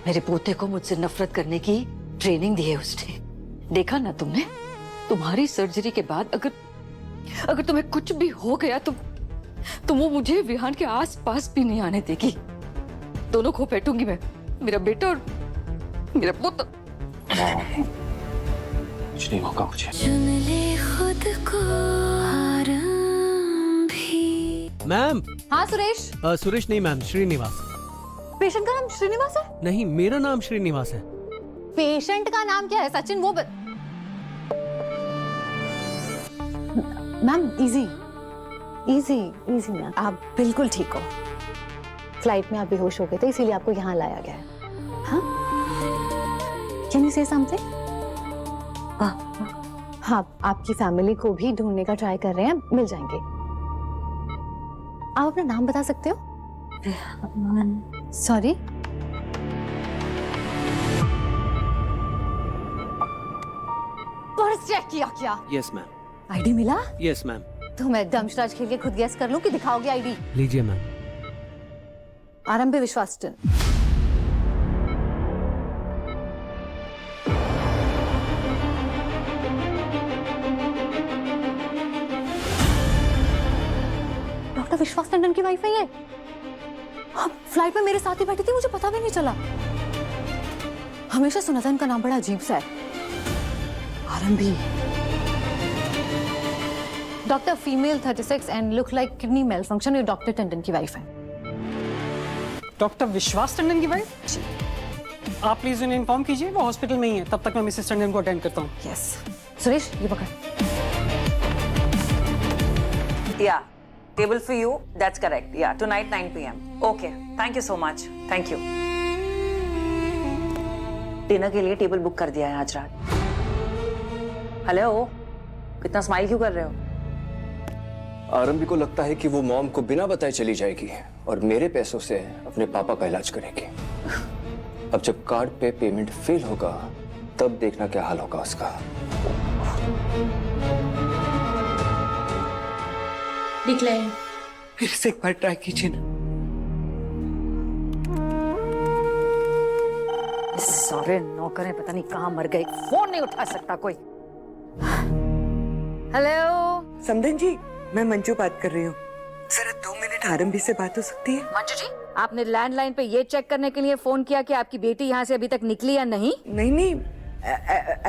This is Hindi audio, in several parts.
मेरे पोते को मुझसे नफरत करने की ट्रेनिंग दी है उसने। देखा ना तुमने, तुम्हारी सर्जरी के बाद अगर तुम्हें कुछ भी हो गया तो वो मुझे विहान के आस पास भी नहीं आने देगी। दोनों को बैठूंगी मैं, मेरा बेटा और मेरा पुत्र। कुछ नहीं होगा मुझे। मैम। हाँ सुरेश। सुरेश नहीं मैम, श्रीनिवास। पेशेंट का नाम श्रीनिवास है? नहीं, मेरा नाम श्रीनिवास है। पेशेंट का नाम क्या है सचिन? वो ma'am easy easy easy ma'am, आप बिल्कुल ठीक हो। फ्लाइट में आप बेहोश हो गए थे, इसीलिए आपको यहाँ लाया गया है। हाँ, कैन यू से समथिंग? हाँ, आपकी फैमिली को भी ढूंढने का ट्राई कर रहे हैं, मिल जाएंगे। आप अपना नाम बता सकते हो? सॉरी, पर्स चेक किया क्या? Yes ma'am. आईडी मिला? Yes ma'am. तो मैं दमशराज खेल के खुद गैस कर लूं कि दिखाओगे आईडी? लीजिए मैम। आरंभ विश्वास टन। डॉक्टर विश्वास टंडन की वाइफ है ये। हाँ, फ्लाइट में मेरे साथ ही बैठी थी, मुझे पता भी नहीं चला। हमेशा सुना था इनका नाम बड़ा अजीब सा है, आरंभी। Doctor female 36 and look like kidney male function. ये डॉक्टर टंडन की वाइफ है। डॉक्टर विश्वास टंडन की वाइफ? आप प्लीज उन्हें इन्फॉर्म कीजिए, वो हॉस्पिटल में ही है। तब तक मैं मिसेस टंडन को अटेंड करता हूँ। यस सुरेश, ये पकड़। Yeah, table for you. That's correct. Yeah, tonight 9 p.m. Okay. Thank you so much. Thank you. Dinner के लिए टेबल बुक कर दिया है आज रात। हेलो, कितना स्माइल क्यों कर रहे हो? आरंभी को लगता है कि वो मॉम को बिना बताए चली जाएगी और मेरे पैसों से अपने पापा का इलाज करेगी। अब जब कार्ड पे पेमेंट फेल होगा तब देखना क्या हाल होगा उसका। डिक्लाइन। फिर से एक बार ट्राई कीजिए ना। सारे नौकरें पता नहीं कहाँ मर गए, फोन नहीं उठा सकता कोई। हेलो समधन जी, मैं मंजू बात कर रही हूँ। जरा 2 मिनट आरंभी से बात हो सकती है? मंजू जी, आपने लैंडलाइन पे ये चेक करने के लिए फोन किया कि आपकी बेटी यहाँ से अभी तक निकली या नहीं? नहीं नहीं,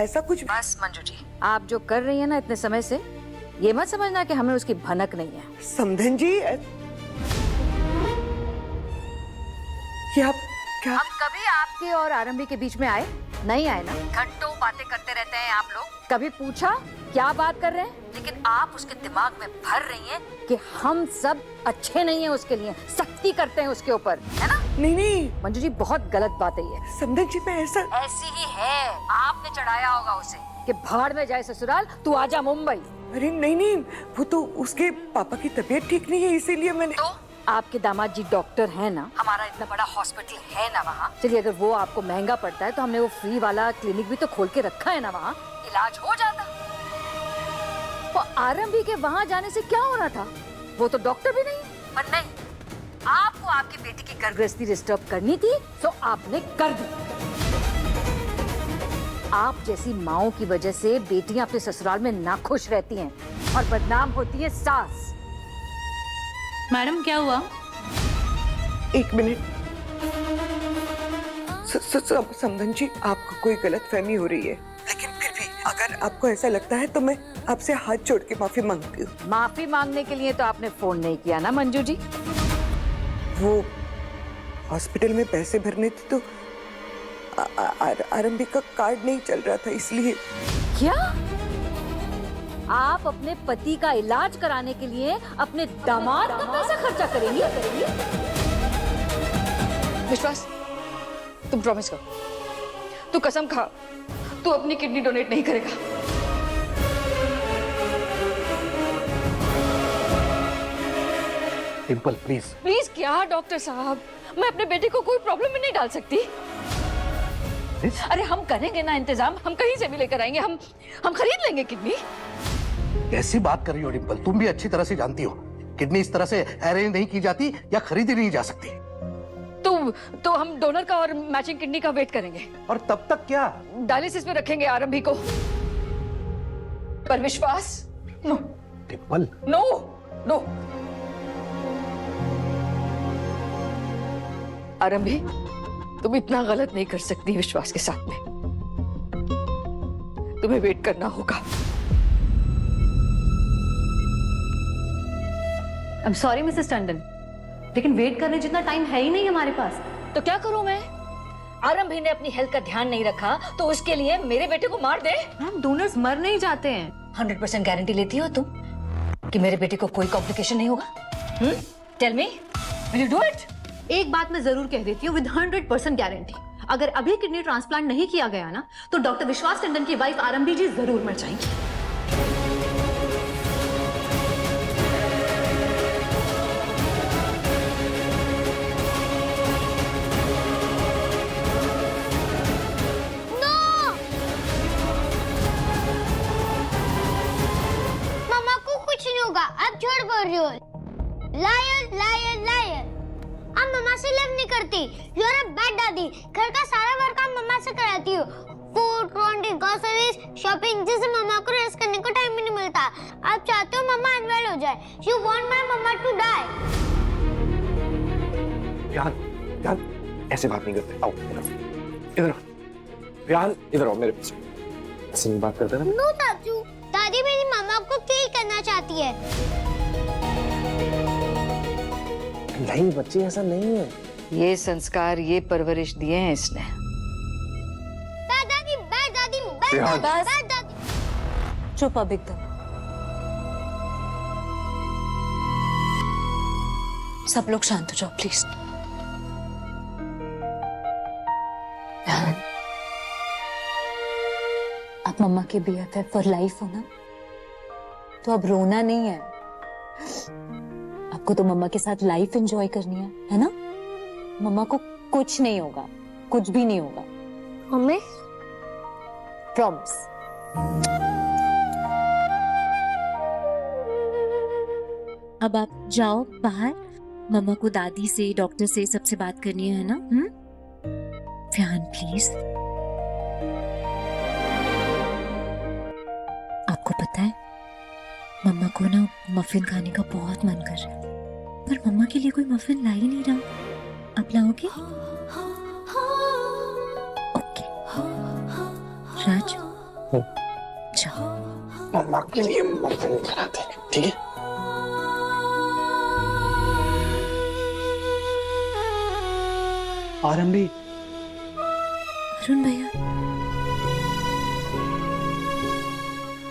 ऐसा कुछ। बस मंजू जी, आप जो कर रही है ना इतने समय से, ये मत समझना कि हमें उसकी भनक नहीं है। समधन जी, ये आप क्या? हम कभी आपके और आरंभी के बीच में आए? नहीं आए ना। घंटों बातें करते रहते हैं आप लोग। कभी पूछा क्या बात कर रहे हैं? लेकिन आप उसके दिमाग में भर रही हैं कि हम सब अच्छे नहीं हैं उसके लिए, सख्ती करते हैं उसके ऊपर, है ना? नहीं नहीं मंजू जी, बहुत गलत बात है ये। समधन जी, मैं ऐसा। ऐसी ही है, आपने चढ़ाया होगा उसे कि भाड़ में जाए ससुराल, तू आजा मुंबई। अरे नहीं नहीं, वो तो उसके पापा की तबीयत ठीक नहीं है, इसीलिए मैंने। तो आपके दामाद जी डॉक्टर है ना, हमारा इतना बड़ा हॉस्पिटल है ना वहाँ। चलिए, अगर वो आपको महंगा पड़ता है तो हमने वो फ्री वाला क्लिनिक भी तो खोल के रखा है ना, वहाँ इलाज हो जाता। तो आरंभी के वहाँ जाने से क्या होना था? वो तो डॉक्टर भी नहीं। पर नहीं, आपको आपकी बेटी की गर्भगृहस्थी डिस्टर्ब करनी थी तो आपने कर दी। आप जैसी माओं की वजह से बेटियां अपने ससुराल में नाखुश रहती हैं और बदनाम होती है सास। मैडम क्या हुआ? 1 मिनट। समधन जी, आपको कोई गलतफहमी हो रही है, लेकिन फिर भी अगर आपको ऐसा लगता है तो मैं आपसे हाथ जोड़ के माफी मांगती हूँ। माफी मांगने के लिए तो आपने फोन नहीं किया ना मंजू जी? वो हॉस्पिटल में पैसे भरने थे तो आरंभी का कार्ड नहीं चल रहा था, इसलिए। क्या आप अपने पति का इलाज कराने के लिए अपने दामाद का पैसा खर्चा करेंगी? विश्वास, तुम प्रॉमिस कर, तू कसम खा, तू अपनी किडनी डोनेट नहीं करेगा। डिंपल प्लीज। प्लीज क्या डॉक्टर साहब, मैं अपने बेटे को कोई प्रॉब्लम में नहीं डाल सकती। अरे हम करेंगे ना इंतजाम, हम कहीं से भी लेकर आएंगे, हम खरीद लेंगे किडनी। कैसी बात कर रही हो डिंपल? तुम भी अच्छी तरह से जानती हो किडनी इस तरह से अरेंज नहीं की जाती या खरीदी नहीं जा सकती। तो हम डोनर का और मैचिंग किडनी का वेट करेंगे। और तब तक क्या? डायलिसिस में रखेंगे आरंभी को। पर विश्वास, नो डिम्पल, नो नो। आरंभी, तुम इतना गलत नहीं कर सकती विश्वास के साथ में। तुम्हें वेट करना होगा। I'm sorry मिसेस टंडन, लेकिन वेट करने जितना टाइम है ही नहीं हमारे पास। तो क्या करूं मैं? आरंभी ने अपनी हेल्थ का ध्यान नहीं रखा तो उसके लिए मेरे बेटे को मार दे? मैम, डोनर्स मर नहीं जाते हैं। 100% गारंटी लेती हो तुम कि मेरे बेटे को कोई कॉम्प्लिकेशन नहीं होगा? Tell me, will you do it? एक बात मैं जरूर कह देती हूँ विद 100% गारंटी, अगर अभी किडनी ट्रांसप्लांट नहीं किया गया ना तो डॉक्टर विश्वास टंडन की वाइफ आरंभी जी जरूर मर जाएंगी। मम्मा को कुछ नहीं होगा, आप झूठ बोल रही हो। लायर लायर लायर, आप मम्मा से लव नहीं करती। यू आर अ बैड दादी। घर का सारा वर्क आप मम्मा से कराती हो। फूड, लॉन्ड्री, ग्रोसरीज, शॉपिंग, जिससे मम्मा को रेस्ट करने को टाइम भी नहीं मिलता। आप चाहते हो मम्मा अनवेल हो जाए। You want my mamma to die. Rehan, Rehan, ऐसे बात नहीं करते। आओ इधर आओ। रेहान, इधर आओ मेरे पास। ऐसे नहीं बात करते ना। नो चाचू, दादी मेरी मम्मा को किल करना चाहती है। नहीं बच्चे, ऐसा नहीं है। ये संस्कार, ये परवरिश दिए हैं इसने। दादी, बैड दादी, बैड रेहान। दादी, बैड दादी। चुप अब एकदम। सब लोग शांत हो जाओ प्लीज। आप मम्मा के BFF फॉर लाइफ हो ना, तो अब रोना नहीं है। आपको तो मम्मा के साथ लाइफ एंजॉय करनी है ना? मम्मा को कुछ नहीं होगा, कुछ भी नहीं होगा। Mummy, promise. अब आप जाओ बाहर, मम्मा को दादी से, डॉक्टर से, सबसे बात करनी है ना? Fan please. आपको पता है मम्मा को ना मफिन खाने का बहुत मन कर रहा है, पर मम्मा के लिए कोई मफिन ला ही नहीं रहा। आप लाओगे? ओके राज, जाओ। मम्मा के लिए मफिन बनाते हैं, ठीक है? आरंभी, अरुण भैया,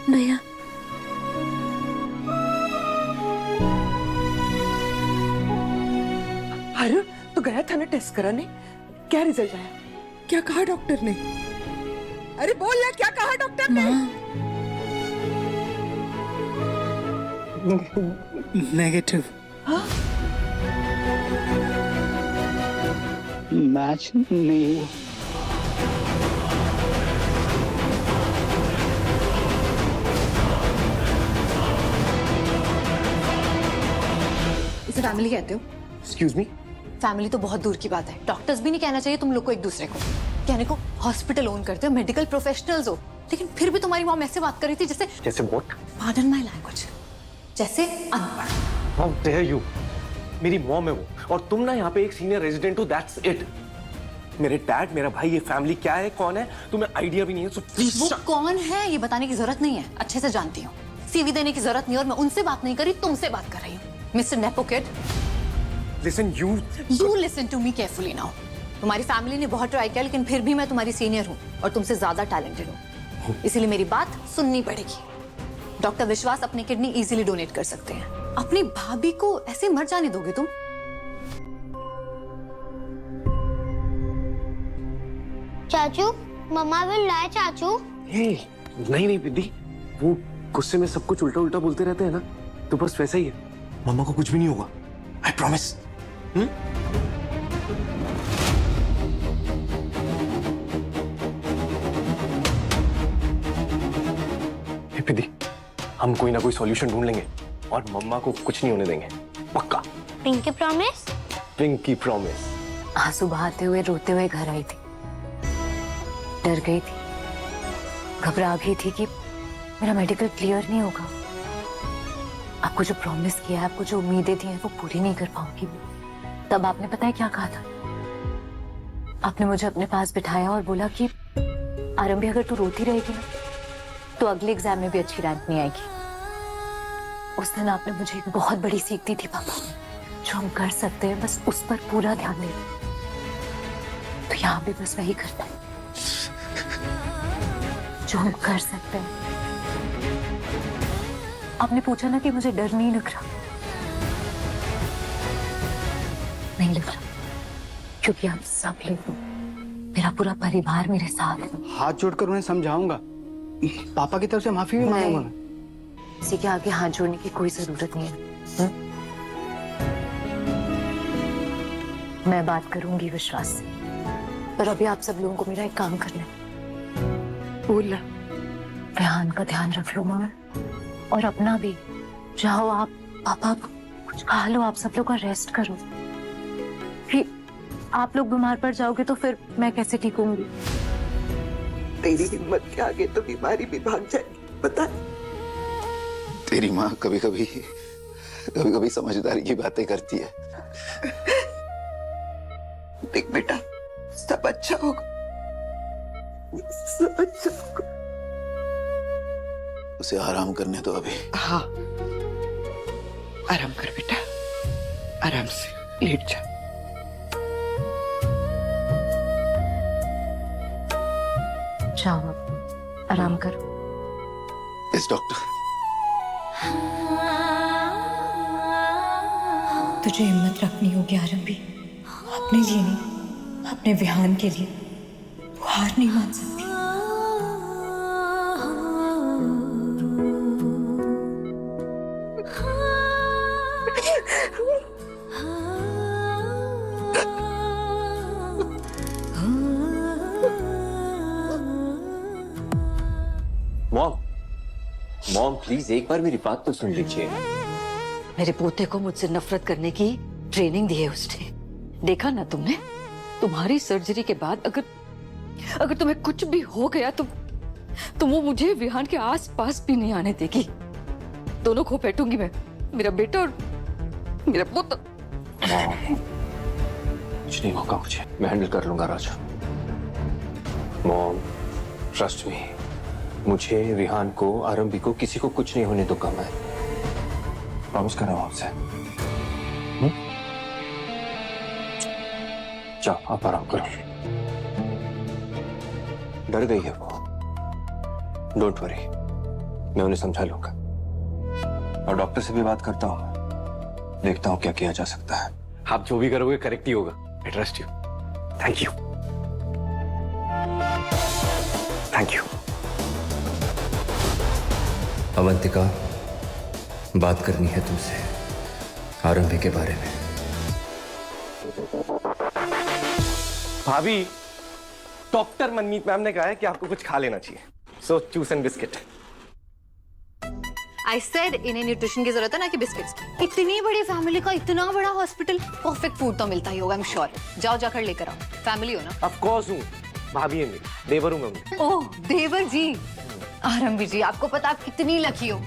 भैया अरे तो गया था ना टेस्ट कराने, क्या रिजल्ट आया? क्या कहा डॉक्टर ने? अरे बोल ना, क्या कहा डॉक्टर ने? नेगेटिव। मैच नहीं हुआ। इसे फैमिली कहते हो? Excuse me? फैमिली तो बहुत दूर की बात है। डॉक्टर्स भी नहीं कहना चाहिए तुम लोग को एक दूसरे को। कहने को हॉस्पिटल ओन करते हो, मेडिकल प्रोफेशनल्स हो, लेकिन फिर भी तुम्हारी मॉम ऐसे बात कर रही थी जैसे व्हाट? पार्डन माय लैंग्वेज, जैसे अनपढ़। How dare you? मेरी मॉम है वो, और तुम ना यहाँ पे एक सीनियर रेजिडेंट हो, दैट्स इट। मेरे डैड, मेरा भाई, ये फैमिली क्या है, कौन है, तुम्हें आइडिया भी नहीं है, सो प्लीज। वो कौन है ये बताने की जरूरत नहीं है, अच्छे से जानती हूँ। CV देने की जरूरत नहीं, और मैं उनसे बात नहीं कर रही, तुमसे बात कर रही हूँ। Mister nepo kid, listen you listen to me carefully now. तुम्हारी फैमिली ने बहुत ट्राई किया, लेकिन फिर भी मैं तुम्हारी सीनियर हूँ और तुमसे ज्यादा टैलेंटेड हूँ, इसीलिए मेरी बात सुननी पड़ेगी। डॉक्टर विश्वास अपनी किडनी इजीली डोनेट कर सकते हैं। अपनी भाभी को ऐसे मर जाने दोगे तुम? चाचू, मम्मा विल डाई चाचू। नहीं नहीं दीदी, वो गुस्से में सब कुछ उल्टा उल्टा बोलते रहते हैं ना, तो बस वैसा ही है। मम्मा को कुछ भी नहीं होगा, आई प्रॉमिस। दीदी, हम कोई ना कोई सॉल्यूशन ढूंढ लेंगे और मम्मा को कुछ नहीं होने देंगे, पक्का। Pinky promise? Pinky promise. आंसू बहाते हुए रोते हुए घर आई थी। डर गई थी, घबरा गई थी कि मेरा मेडिकल क्लियर नहीं होगा। आपको जो प्रॉमिस किया है, आपको जो उम्मीदें दी हैं, वो पूरी नहीं कर पाऊंगी। तब आपने पता है क्या कहा था? आपने मुझे अपने पास बिठाया और बोला कि आरंभी, अगर तू रोती रहेगी ना तो अगले एग्जाम में भी अच्छी रैंक नहीं आएगी। उस दिन आपने मुझे एक बहुत बड़ी सीख दी थी पापा। जो हम कर सकते हैं बस उस पर पूरा ध्यान दें। तो यहाँ भी बस वही करना है जो हम कर सकते हैं। आपने पूछा ना कि मुझे डर नहीं लग रहा। नहीं लग रहा, क्योंकि आप सब लोग, मेरा पूरा परिवार मेरे साथ है। हाथ जोड़कर उन्हें समझाऊंगा, पापा की तरफ से माफी भी मांगूंगा। किसी के आगे हाथ जोड़ने की कोई जरूरत नहीं है। मैं बात करूंगी विश्वास से, पर अभी आप सब लोगों को मेरा एक काम करना है। बोला विहान का ध्यान रख लो माँ, और अपना भी। जाओ आप, पापा कुछ खा लो, आप सब लोग का रेस्ट करो। फिर आप लोग बीमार पड़ जाओगे तो फिर मैं कैसे ठीक होंगी? तेरी हिम्मत के आगे तो बीमारी भी भाग जाएगी, पता है? तेरी माँ कभी कभी समझदारी की बातें करती है। देख बेटा, सब अच्छा होगा, सब अच्छा होगा। उसे आराम करने दो अभी। हाँ, आराम कर बेटा, आराम से लेट जा। जाओ आराम करो। Yes doctor. तुझे हिम्मत रखनी होगी आरंभी, अपने लिए नहीं, अपने विहान के लिए। तू हार नहीं मान सकती। मॉम प्लीज एक बार मेरी बात तो सुन लीजिए। मेरे पोते को मुझसे नफरत करने की ट्रेनिंग दी है उसने। देखा ना तुमने, तुम्हारी सर्जरी के बाद अगर तुम्हें कुछ भी हो गया तो वो मुझे विहान के आस पास भी नहीं आने देगी। दोनों खो बैठूंगी मैं, मेरा बेटा और मेरा पोता। कुछ नहीं होगा मुझे, मैं हैंडल कर लूंगा राजा। मॉम ट्रस्ट मी, मुझे विहान को, आरंभी को, किसी को कुछ नहीं होने दूंगा मैं। प्रॉमिस कर रहा हूं आपसे। जाओ आप आराम करो। डर गई है वो, डोंट वरी, मैं उन्हें समझा लूंगा। और डॉक्टर से भी बात करता हूं, देखता हूं क्या किया जा सकता है। आप जो भी करोगे करेक्ट ही होगा। I trust you. Thank you. Thank you. Avantika, बात करनी है तुमसे आरंभी के बारे में। भाभी, डॉक्टर मनमीत मैम ने कहा है कि आपको कुछ खा लेना चाहिए, so juice and biscuit. I said इन्हें न्यूट्रिशन की जरूरत है ना कि बिस्किट्स की। इतनी बड़ी फैमिली का इतना बड़ा हॉस्पिटल, परफेक्ट फूड तो मिलता ही होगा, आई एम श्योर। जाओ जाकर लेकर आओ, फैमिली हो ना। ऑफ कोर्स हूँ, भाभी है मेरी, देवर हूँ मैं उनकी। ओह देवर जी। आरंभी जी, आपको पता आप कितनी लकी हो।